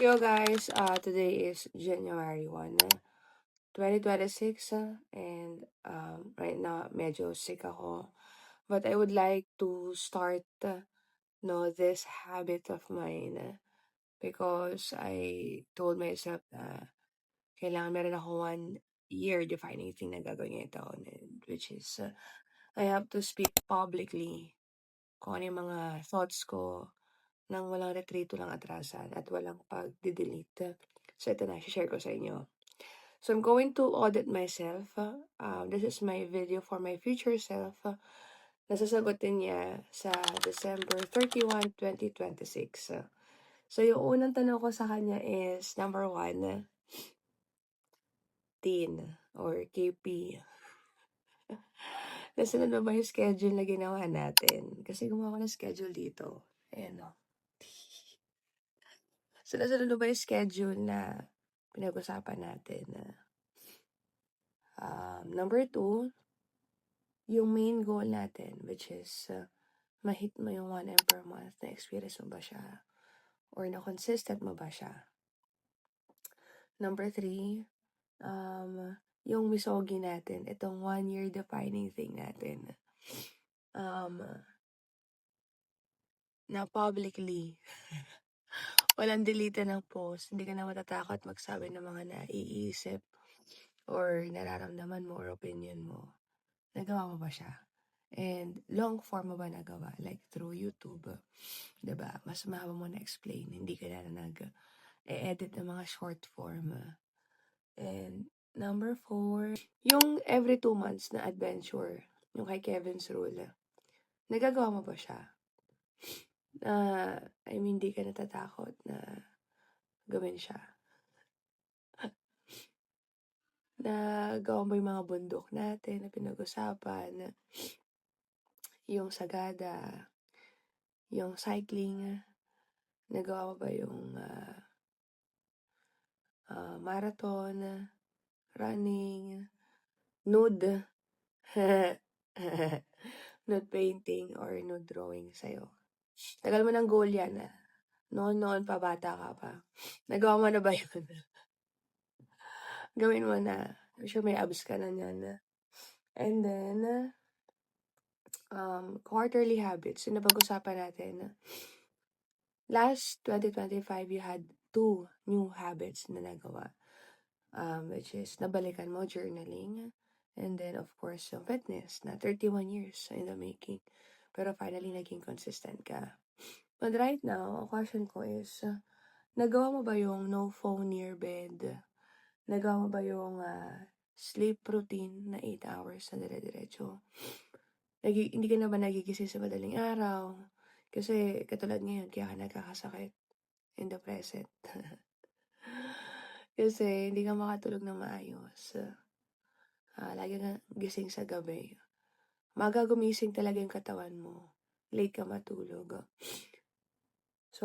Yo guys, today is January 1, 2026, and right now medyo sick ako. But I would like to start this habit of mine because I told myself na kailangan meron ako 1 year defining thing na gagawin ngayong taon, which is I have to speak publicly kung ano yung mga thoughts ko nang walang retrito lang atrasan at walang pag-delete. So ito na, share ko sa inyo. So I'm going to audit myself. This is my video for my future self. Nasasagutin niya sa December 31, 2026. So yung unang tanong ko sa kanya is, number 1, teen or KP. Nasunod ba yung schedule na ginawa natin? Kasi gumawa ko ng schedule dito. Ayan o. So nasunod ba yung schedule na pinag-usapan natin? Number 2, yung main goal natin, which is ma-hit mo yung 1M per month, na-experience mo ba siya? Or na-consistent mo ba siya? Number 3, yung misogi natin, itong 1 year defining thing natin. Na publicly, walang delete ng post, hindi ka na matatakot magsabi ng mga naiisip or nararamdaman mo or opinion mo. Nagawa mo ba siya? And long form mo ba nagawa? Like through YouTube. Diba? Mas mahaba mo na-explain. Hindi ka na nag-edit ng mga short form. And number 4, yung every 2 months na adventure, yung kay Kevin's Rule, nagagawa mo ba siya? I mean, hindi ka natatakot na gawin siya. Nagawa mo yung mga bundok natin na pinag-usapan, yung Sagada, yung cycling, nagawa mo ba yung marathon, running, nude, nude painting, or nude drawing sa'yo? Tagal mo ng goal yan. Noon pa, bata ka pa. Nagawa mo na ba yun? Gawin mo na. I'm sure may abs ka na yan. And then, quarterly habits. Yung napag-usapan natin. Last 2025, you had 2 new habits na nagawa. Which is, nabalikan mo, journaling. And then, of course, yung fitness na 31 years in the making. Pero finally, naging consistent ka. But right now, ang question ko is, nagawa mo ba yung no phone near bed? Nagawa mo ba yung sleep routine na 8 hours na dire-diretso? Hindi ka na ba nagigising sa madaling araw? Kasi katulad ngayon, kaya ka nagkakasakit in the present. Kasi hindi ka makatulog ng maayos. Lagi ka gising sa gabi. Maga gumising talaga yung katawan mo. Late ka matulog. So,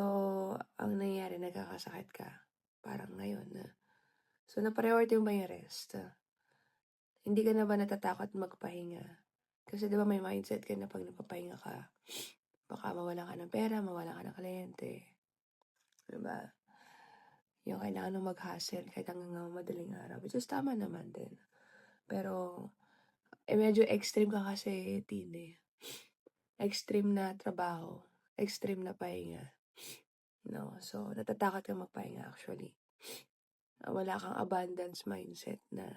ang nangyayari, nagkakasakit ka. Parang ngayon. So, na-priority mo ba yung rest? Hindi ka na ba natatakot magpahinga? Kasi diba may mindset ka na pag napapahinga ka, baka mawalan ka ng pera, mawalan ka ng kliyente. Diba? Yung kailangan nung mag-hustle kahit hanggang madaling araw. Which is tama naman din. Pero, medyo extreme ka kasi, teen. Extreme na trabaho. Extreme na pahinga. No? So, natatakot ka magpahinga actually. Wala kang abundance mindset na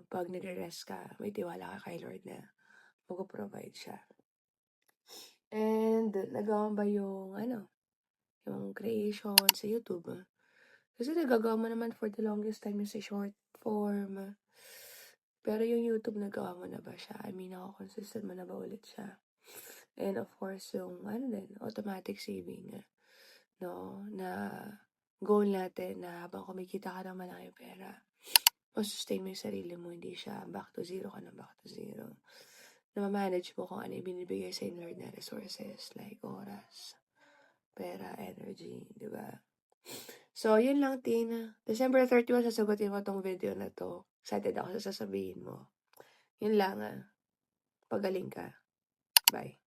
pag nagre-rest ka, may tiwala ka kay Lord na mag-provide siya. And, nagawa ba yung creation sa YouTube? Kasi nagagawa mo naman for the longest time yung sa short form. Pero yung YouTube, nagawa mo na ba siya? I mean, consistent mo na ba ulit siya? And of course, yung automatic saving. No? Na goal natin na habang kumikita ka ng malaki pera, masustain mo yung sarili mo, hindi siya back to zero ka na back to zero. Na ma-manage mo kung ano yung binibigay sa Lord na resources like oras, pera, energy, di ba? So, yun lang, Tina. December 31, sasagutin mo tong video na to. Excited ako sa sasabihin mo. Yun lang, pagaling ka. Bye.